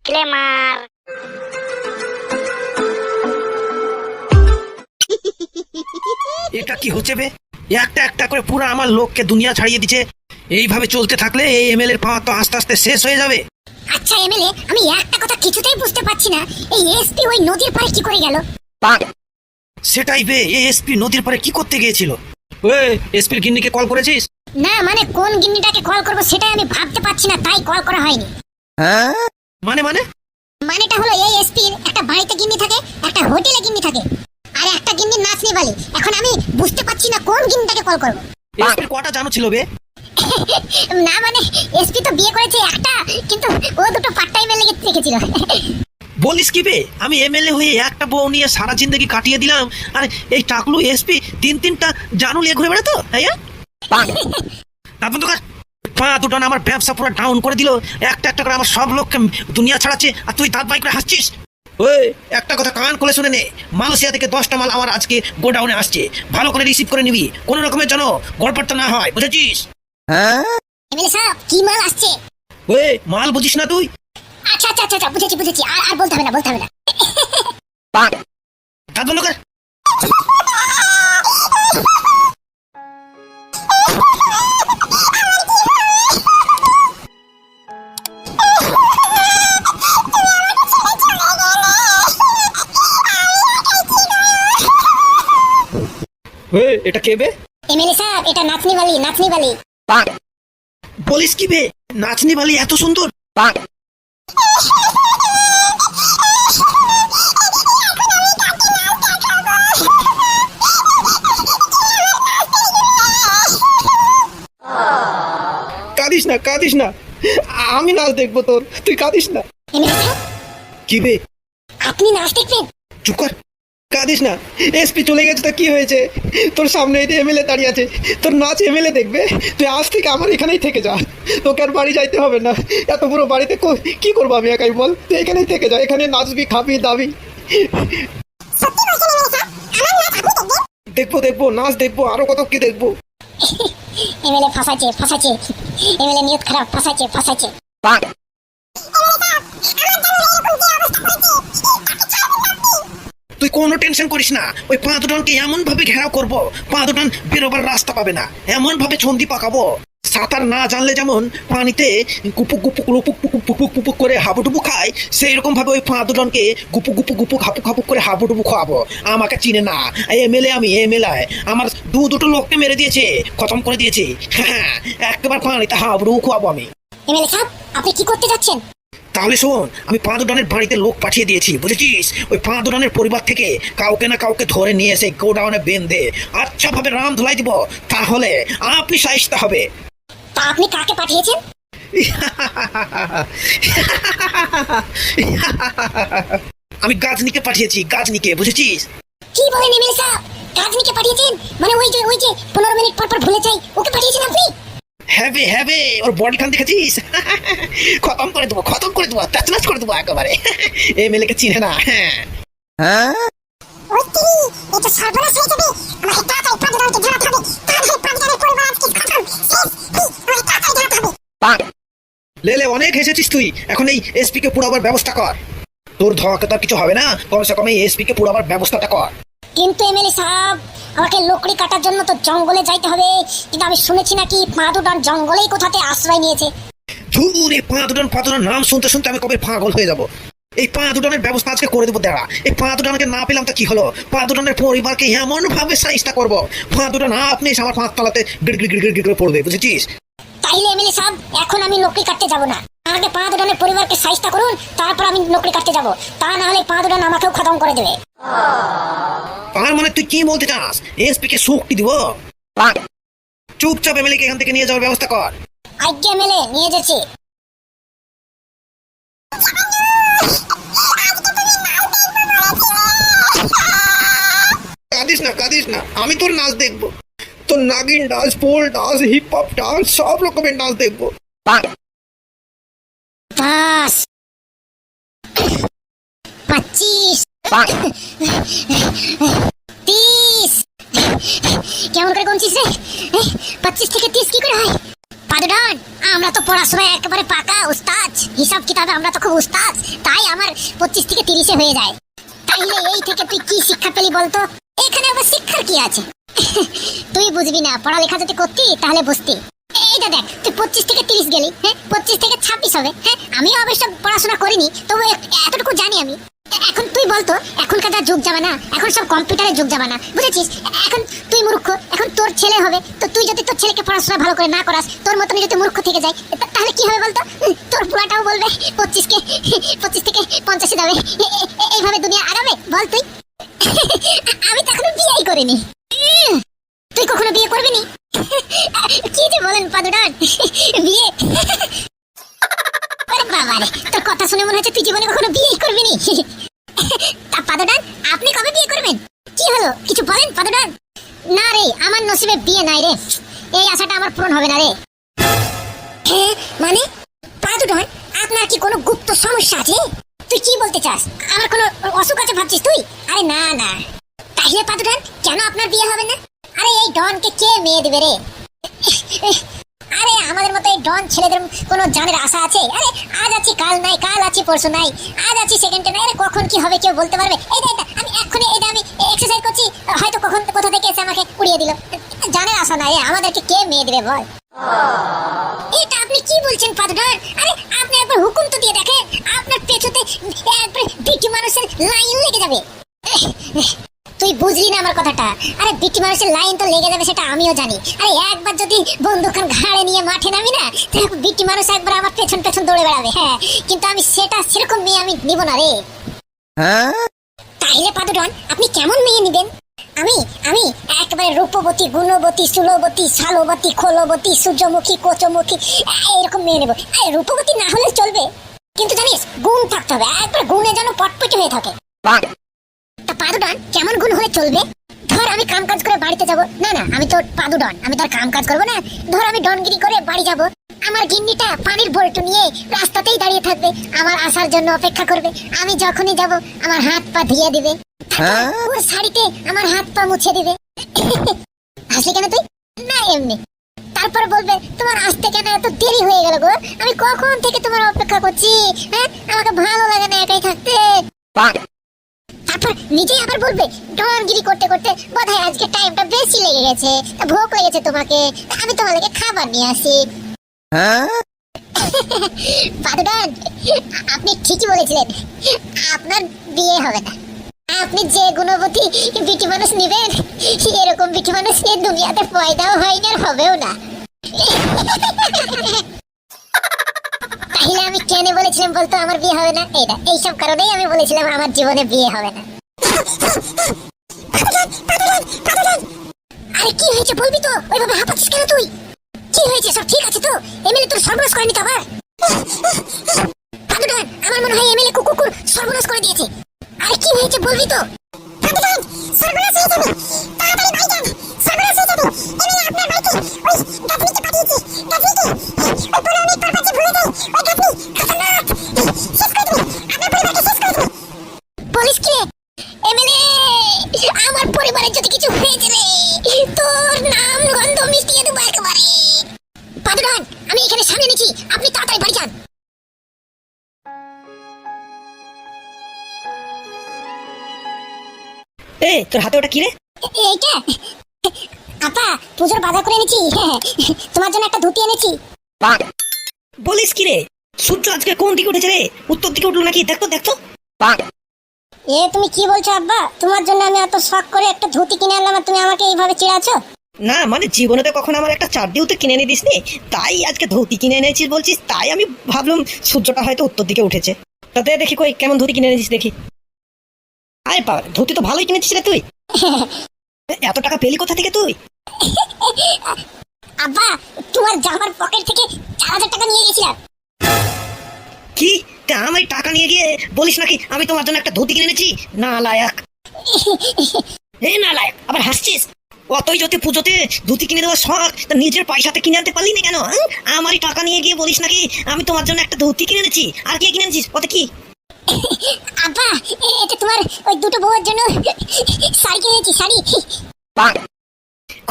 Disclaimer. এটা কি হচ্ছে বে? একটা একটা করে পুরো আমার লোককে দুনিয়া ছাড়িয়ে দিচ্ছে। এইভাবে চলতে থাকলে এই এমএলএ এর পাওয়ার তো আস্তে আস্তে শেষ হয়ে যাবে। আচ্ছা এমএলএ, আমি একটা কথা কিছুতেই বুঝতে পারছি না, এই এসপি ওই নদীর পাড়ে কি করে গেল? সেটাই বে, এই এসপি নদীর পাড়ে কি করতে গিয়েছিল? ওই এসপির গিন্নিকে কল করেছিস? না মানে কোন গিন্নিটাকে কল করব সেটাই আমি ভাবতে পারছি না, তাই কল করা হয়নি। মানে মানে মানেটা হলো এই এসপির একটা বাড়িতে গিন্নি থাকে, একটা হোটেলে গিন্নি থাকে, আর একটা গিন্নি নাচনি বালি। এখন আমি বুঝতে পারছি না কোন গিন্নিটাকে কল করব। এসপির কটা জানো ছিল বে? না মানে এসপি তো বিয়ে করেছে একটা, কিন্তু ও দুটো পার্ট টাইমে লেগে রেখেছিল। বলিস কি বে, আমি এমএলএ হয়ে একটা বউ নিয়ে সারা জিন্দগি কাটিয়ে দিলাম, আর এই টাকলু এসপি তিনটা জানু নিয়ে ঘুরে বেড়াতো। তারপর তো পা দুটো না আমার ব্যবসা পুরো ডাউন করে দিল। একটা একটা করে আমার সব লোককে দুনিয়া ছাড়াচ্ছে, আর তুই দাঁত বাই করে হাসছিস। ওই একটা কথা কান খুলে শুনে নে, মালয়েশিয়া থেকে 10টা মাল আমার আজকে গোডাউনে আসছে, ভালো করে রিসিভ করে নিবি, কোনো রকমের যেন গড়পড়টা না হয়, বুঝেছিস? এমএলএ সাহেব কি মাল আসছে? ওই মাল বুঝিস না তুই? আচ্ছা আচ্ছা আচ্ছা বুঝেছি, আর বলতে হবে না, বলতে হবে না। দাঁত বন্ধ কর। এটা কে বে? এমএলএ সাহেব এটা নাচনি বালি। বলিস কি বে, নাচনি বালি এত সুন্দর? কাঁদিস না, আমি নাচ দেখবো তোর, তুই কাঁদিস না। এমএলএ সাহেব কি বে? আপনি নাচ দেখবেন? চুপ কর, কাঁদিস না। এসপি চলে গেছে তো কি হয়েছে? তোর সামনে এমএলএ দাঁড়িয়ে আছে, তোর নাচ এমএলএ দেখবে। তুই আজ থেকে আমার এখানেই থেকে যা, তোকে আর বাড়ি যাইতে হবে না। এত বড় বাড়িতে কি করবো আমি একাই, বল? তুই এখানেই থেকে যা, এখানে নাচবি, খাবি, দাবি। দেখবো নাচ দেখবো, আরো কত কি দেখবো। এমএলএ ফাঁসাইছে, এমএলএ নিয়ত খারাপ, ফাঁসাইছে। তুই কোনো টেনশন করিস না, ওই পাঁদুটানকে এমন ভাবে ঘেরাও করবো, পাঁদুটান বেরোবার রাস্তা পাবে না। এমন ভাবে ছন্দি পাকাবো, সাঁতার না জানলে যেমন পানিতে গুপুক পুপুক করে হাবুডুবু খায়, সেই রকম ভাবে ওই পাঁদুটানকে গুপুক হাপুক করে হাবুডুবু খাওয়াবো। আমাকে চিনে না, এমএলএ, আমি এমএলএ। আমার দুটো লোককে মেরে দিয়েছে, খতম করে দিয়েছে। হ্যাঁ, একবার পানিতে হাবুডুবু খাওয়াবো আমি। এমএলএ সাহেব আপনি কি করতে যাচ্ছেন? তাহলে শোন, আমি পাঁদুটানের বাড়িতে লোক পাঠিয়ে দিয়েছি, বুঝেছিস? ওই পাঁদুটানের পরিবার থেকে কাউকে না কাউকে ধরে নিয়ে এসে গোডাউনে বেঁধে আচ্ছা ভাবে রাম ধুলাই দিব, তাহলে আপনি সাইজতে হবে। তা আপনি কাকে পাঠিয়েছেন? আমি গাজনিকে পাঠিয়েছি, গাজনিকে, বুঝেছিস? কি বলেন এমএলএ সাহেব, গাজনিকে পাঠিয়েছেন? মানে ওই যে 15 মিনিট পর ভুলে যাই, ওকে পাঠিয়েছেন আপনি? হ্যাঁ বে, ওর বডি খান দেখেছিস? খতম করে দেবো, তাচনাচ করে দেবো একেবারে। এমএলএ কে চিনে না। হ্যাঁ ওই তুই এটা সর্বনাশ হয়ে যাবে, আমাকে তাড়াতাড়ি পাঁদুদানকে জানাতে হবে, তাড়াতাড়ি পাঁদুদানের পরিবার আজকে খতম, শেষ, আমাকে তাড়াতাড়ি জানাতে হবে। লে অনেক হেসেছিস তুই, এখন এই এসপি কে পুরাবার ব্যবস্থা কর। তোর ধোয়াকে তো কিছু হবে না, কমসে কম এই এসপি কে পুরাবার ব্যবস্থাটা কর। কিন্তু এমএলএ সাহেব আমাকে লকড়ি কাটার জন্য তো জঙ্গলে যাইতে হবে, কিন্তু আমি শুনেছি নাকি পাঁদুদান জঙ্গলেই কোথাতে আশ্রয় নিয়েছে। ধুরে পাঁদুদান নাম শুনতে আমি কবে পাগল হয়ে যাব। এই পাঁদুদানের ব্যবস্থা আজকে করে দেবো দাঁড়া। এই পাঁদুদানকে না পেলাম তো কি হলো, পাঁদুদানের পরিবারকে এমন ভাবে সাইজটা করবো, পাঁদুদান আপনি আমার 5 তলাতে গিড় করে পড়বে, বুঝেছিস? তাইলে এমএলএ সাহেব এখন আমি লকড়ি কাটতে যাব না, আগে পাঁদুদানের পরিবারকে সাইজটা করুন, তারপর আমি লকড়ি কাটতে যাব। তা না হলে পাঁদুদান আমাকেও খতম করে দেবে। তার মানে তুই কি বলতে চাস, এসপি কে শক্তি দিব? চুপচাপ এমএলএ কে এখান থেকে নিয়ে যাওয়ার ব্যবস্থা কর। আজ্ঞে এমএলএ, নিয়ে যাচ্ছি। কাঁদিস না, আমি তোর নাচ দেখবো। তোর নাগিন dance, pole dance, hip hop dance, সব রকমের নাচ দেখবো। 10 25 30 কেমন করে গুনছিস রে? 25 থেকে 30 কি করে হয়? পাদুডান আমরা তো পড়াশোনায় একেবারে পাকা উস্তাদ, হিসাব কিতাবে আমরা তো খুব উস্তাদ, তাই আমার 25 থেকে 30 হয়ে যায়। তাইলে এই থেকে তুই কি শিক্ষা পেলি বলতো? এখানে আবার শিক্ষার কি আছে? তুই বুঝবি না, পড়ালেখা যদি করতি তাহলে বুঝতি। এইটা দেখ, তুই 25 থেকে 30 গেলি, হ্যাঁ 25 থেকে 26 হবে। হ্যাঁ আমিও অবশ্য পড়াশোনা করিনি, তবু এতটুকু জানি আমি। এখন তুই বলতো, এখনকার যা যুগ যাবে না, এখন সব কম্পিউটারের যুগ যাবে না, বুঝেছিস? এখন তুই মূর্খ, এখন তোর ছেলে হবে, তো তুই যদি তোর ছেলেকে পড়াশোনা ভালো করে না করাস, তোর মতনই যদি মূর্খ থেকে যায়, তাহলে কি হবে বলতো? তোর পুরাটাও বলবে 25 থেকে 50 যাবে। এইভাবে দুনিয়া আগাবে বল তুই? আমি তো এখনো বিয়েই করিনি। তুই কখনো বিয়ে করবি নি? কি যে বলেন পাদুডান, বিয়ে? আরে বাবা রে, তোর কথা শুনে মনে হচ্ছে তুই জীবনে কখনো বিয়ে করবি নি। তা পাদুডান, আপনি কবে বিয়ে করবেন? কি হলো, কিছু বলেন পাদুডান? না রে, আমার নসিবে বিয়ে নাই রে, এই আশাটা আমার পূরণ হবে না রে। হ্যাঁ মানে পাদুডান, আপনার কি কোনো গুপ্ত সমস্যা আছে? তুই কি বলতে চাস? আমার কোনো অসুখ আছে ভাবছিস তুই? আরে না না। তাহলে পাদুডান, কেন আপনার বিয়ে হবে না? আরে এই ডনকে কে মেয়ে দিবে রে? আরে আমাদের মতো এই ডন ছেলেদের কোনো জানের আশা আছে? আরে আজ আছি কাল নাই, কাল আছি পরশু নাই, আজ আছি সেকেন্ডে নাই, আরে কখন কি হবে কেউ বলতে পারবে? এই দেখ, আমি এক্ষুনি আমি এক্সারসাইজ করছি, হয়তো কখন কোথা থেকে এসে আমাকে উড়িয়ে দিল। জানের আশা নাই, আমাদেরকে কে মেয়ে দিবে বল? এটা আপনি কি বলছেন পাদুডান? আরে আপনি একবার হুকুম তো দিয়ে দেখেন, আপনার পেছতে একবার বিটি মানুষের লাইন লেগে যাবে। তুই বুঝলি না আমার কথাটা? আরে বিটি মানুষের লাইন তো লেগে যাবে সেটা আমিও জানি। আরে একবার যদি বন্দুকখান ঘাড়ে নিয়ে মাঠে নামি না, বিটি মানুষ একবার আমার পেছন পেছন দৌড়ে বেড়াবে। হ্যাঁ কিন্তু আমি সেরকম মেয়ে আমি নিব না রে। তাইলে পাদুডন, আপনি কেমন মেয়ে নিবেন? আমি আমি একেবারে রূপবতী, গুণবতী, সুলবতী, শালবতী, খোলবতী, সূর্যমুখী, কোচমুখী, এরকম মেয়ে নেব। আরে রূপবতী না হলে চলবে, কিন্তু জানিস গুণ থাকতে হবে, একবার গুণে যেন পটপটে হয়ে থাকে। তা পাদুডন কেমন গুণ হলে চলবে? ধর আমি কাম কাজ করে বাড়িতে যাব, না না আমি তো পাদুডন, আমি তো আর কাম কাজ করবো না। ধর আমি ডনগিরি করে বাড়ি যাব, আমার গিন্নিটা পানির বলটু নিয়ে রাস্তাতেই দাঁড়িয়ে থাকবে, আমার আসার জন্য অপেক্ষা করবে। আমি যখনই যাব আমার হাত পা ধুয়ে দিবে, ওর শাড়িতে আমার হাত পা মুছে দিবে। হাসলি কেন তুই? না এমনি। তারপর বলবে তোমার আসতে কেন এত দেরি হয়ে গেল গো, আমি কখন থেকে তোমার অপেক্ষা করছি, হ্যাঁ আমাকে ভালো লাগে না একাই থাকতে। তারপর নিজেই আবার বলবে ডনগিরি করতে করতে বোধহয় আজকে টাইমটা বেশি লেগে গেছে, ভোক লেগেছে তোমাকে, আমি তোমার লাগে খাবার নিয়ে আসি। পাদুডন, আপনি ঠিকই বলেছিলেন, আপনার বিয়ে হবে না। আপনি যে গুণবতী বিটি মানুষ নেবেন, এরকম বিটি মানুষ নিয়ে দুনিয়াতে পয়দাও হয়নি আর হবেও না। তাহলে আমি কেন বলেছিলাম বলতো আমার বিয়ে হবে না? এইসব কারণেই আমি বলেছিলাম আমার জীবনে বিয়ে হবে না। আরে কি হয়েছে বলবি তো? ওইভাবে হাঁপাচ্ছিস কেন তুই? কি হয়েছে, সব ঠিক আছে তো? এমএলএ তোর সর্বনাশ করেনি তো আবার? পাদুডন, আমার মনে হয় এমএলএ কুকুর সর্বনাশ করে দিয়েছে। আরে কি হয়েছে বলবি তো? পাদুডন, সর্বনাশ হয়ে যাবে, তাড়াতাড়ি বাড়ি যান, সর্বনাশ হয়ে যাবে। এমএলএ আপনার বাড়িতে ওই গাছমিকে পাঠিয়েছে, গাছমিকে ওই পৌরাণিক পারপাচে ভুলে যায়, ওই গাছমি খতরনাক, শেষ করে দেবে, আপনার পরিবারকে শেষ করে দেবে। বলিস কি এমএলএ, আমার পরিবারের যদি কিছু হয়েছে রে, তোর নাম গন্ধ মিটিয়ে দেবো একেবারে। পাদুডন, আমি এখানে সামনে নিচ্ছি, আপনি তাড়াতাড়ি বাড়ি যান। এ তোর হাতে ওটা কি রে? এইটা আপা পূজার বাজার করে এনেছি, তোমার জন্য একটা ধুতি এনেছি। বলিস কি রে? সূর্য আজকে কোন দিকে উঠেছে রে? উত্তর দিকে উঠলো নাকি? দেখতো দেখতো। এ তুমি কি বলছো আব্বা? তোমার জন্য আমি এত শখ করে একটা ধুতি কিনে আনলাম আর তুমি আমাকে এইভাবে চিড়াচ্ছো? না মানে জীবনে তো কখনো আমার একটা চাড্ডিও তো কিনে এনে দিসনি, তাই আজকে ধুতি কিনে এনেছিস বলছিস, তাই আমি ভাবলাম সূর্যটা হয়তো উত্তর দিকে উঠেছে। তাতে দেখি কই কেমন ধুতি কিনে এনেছিস দেখি। আরে বাবা, ধুতি তো ভালোই কিনেছিস রে তুই। এত টাকা পেলি কোথা থেকে তুই? আব্বা তোমার জামার পকেট থেকে 4000 টাকা নিয়ে গেছিলাম। কি? তা আমি টাকা নিয়ে গিয়ে বলিস নাকি আমি তোমার জন্য একটা ধুতি কিনে এনেছি? না লায়ক, এ না লায়ক, আবার হাসছিস? অতই যদি পুজোতে ধুতি কিনে দেওয়ার শখ, তা নিজের পয়সাতে কিনে আনতে পারলি না কেন? আমারই টাকা নিয়ে গিয়ে বলিস নাকি আমি তোমার জন্য একটা ধুতি কিনে এনেছি? আর কি কিনে এনেছিস? ওতে কি? আব্বা এটা তোমার ওই দুটো বউয়ের জন্য শাড়ি কিনেছি, শাড়ি।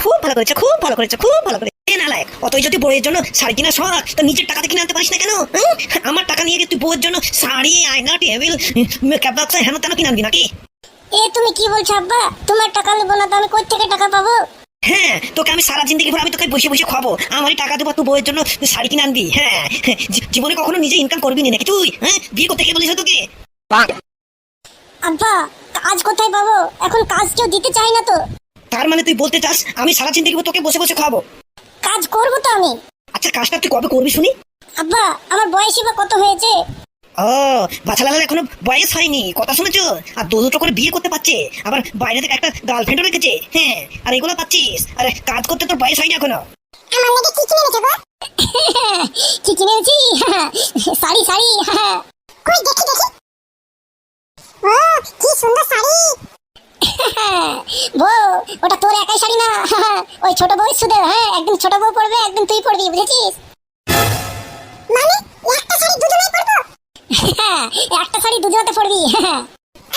খুব ভালো করেছো, খুব ভালো করেছো, খুব ভালো করেছো। এ নালায়ক, অতই যদি বউয়ের জন্য শাড়ি কিনা শখ, তো নিজের টাকাতে কিনে আনতে পারিস না কেন? আমার টাকা নিয়ে গিয়ে তুই বউয়ের জন্য শাড়ি, আয়না, টেবিল, মেকআপ বক্স হেন তেন কিনে আনবি নাকি? এ তুমি কি বলছো আব্বা? তোমার টাকা নেবো না তো আমি কই থেকে টাকা পাবো? হ্যাঁ, তোকে আমি সারা জিন্দগি ভর আমি তোকে বসে বসে খাবো, আমারই টাকা দেবো, তুই বউয়ের জন্য শাড়ি কিনে আনবি? হ্যাঁ, জীবনে কখনো নিজে ইনকাম করবি না নাকি তুই? হ্যাঁ, বিয়ে করতে গিয়ে বলিস তোকে? আব্বা কাজ কোথায় পাবো? এখন কাজ কেউ দিতে চাই না তো। তার মানে তুই বলতে চাস আমি সারা জিন্দগি ভর তোকে বসে বসে খাবো? কাজ করবো তো আমি। আচ্ছা, কাজটা তুই কবে করবি শুনি? আব্বা আমার বয়সই বা কত হয়েছে? ও, বাছালালের এখনো বয়স হয়নি, কথা শুনেছো? আর দুটো করে বিয়ে করতে পারছে, আবার বাইরে থেকে একটা গার্লফ্রেন্ডও রেখেছে। হ্যাঁ, আর এগুলো পাচ্ছিস? আরে কাজ করতে তোর বয়স হয়নি এখনো। আমার নাকি কি কিনে এনেছো গো? কি কিনে এনেছি? শাড়ি শাড়ি। কই দেখি দেখি। ও কি সুন্দর শাড়ি। বউ ওটা তোর একাই শাড়ি না, ওই ছোট বউ শুধু। হ্যাঁ, একদিন ছোট বউ পরবে, একদিন তুই পরবি, বুঝেছিস? মানে একটা শাড়ি দুজনেই পরবো? একটা শাড়ি দুজনেতে পরবি।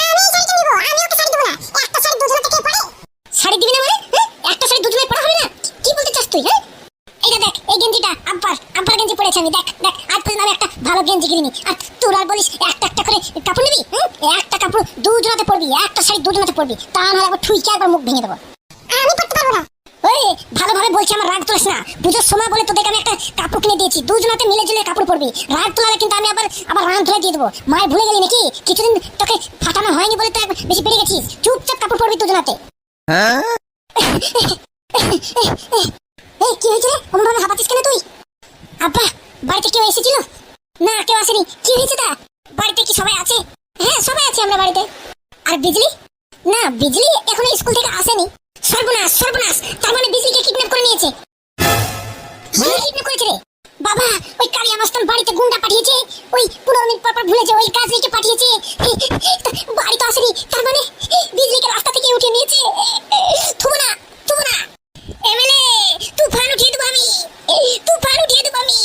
আমি শাড়ি কিনবো, আমি ওকে শাড়ি দেব না। একটা শাড়ি দুজনেতে কে পরে? শাড়ি দিবি না মানে? একটা শাড়ি দুজনে পরা হবে না? কি বলতে চাস তুই? হ্যাঁ, এইটা দেখ, এই গেঞ্জিটা আব্বার গেঞ্জি পরেছি আমি। দেখ দেখ, আজ পর্যন্ত আমি একটা ভালো গেঞ্জি কিনিনি। আর তোর আর বলিস একটা একটা করে কাপড় নিবি? একটা কাপড় দুজনাতে পরবি, একটা শাড়ি দুজনাতে পরবি, তা নাহলে একবার ঠুইকে একবার মুখ ভেঙে দেবো। আমি পরতে পারবো না। ওই ভালোভাবে বলছি, আমার রাগ তোলিস না। পুজোর সময় বলে তোদেরকে আমি একটা কাপড় কিনে দিয়েছি, দুজনাতে মিলে জুলে কাপড় পরবি। রাগ তোলালে কিন্তু আমি আবার রান ধরে দিয়ে দেবো। মায়ের ভুলে গেলি নাকি? কিছুদিন তোকে ফাটানো হয়নি বলে তো বেশি বেড়ে গেছিস। চুপচাপ কাপড় পরবি দুজনাতে। এই কি হয়েছে রে? অমন ভাবে হাঁপাচ্ছিস কেন তুই? আব্বা বাড়িতে কেউ এসেছিল? না, কেউ আসেনি। কি হয়েছে তা? বাড়িতে কি সবাই আছে? হ্যাঁ, সবাই আছে আমরা বাড়িতে। আর বিজলি? না, বিজলি এখনো স্কুল থেকে আসেনি। সর্বনাশ সর্বনাশ, তার মানে বিজলিকে কিডন্যাপ করে নিয়েছে। কিডন্যাপ করেছে রে বাবা। ওই কালিয়া মাস্তান বাড়িতে গুন্ডা পাঠিয়েছে। ওই 15 মিনিট পর ভুলেছে ওই গাছরিকে পাঠিয়েছে। বাড়ি তো আসেনি, তার মানে বিজলিকে রাস্তা থেকে উঠিয়ে নিয়েছে। থুবো না থুবো না। এমএলএ তুফান উঠিয়ে দেবো আমি, তুফান উঠিয়ে দেবো আমি।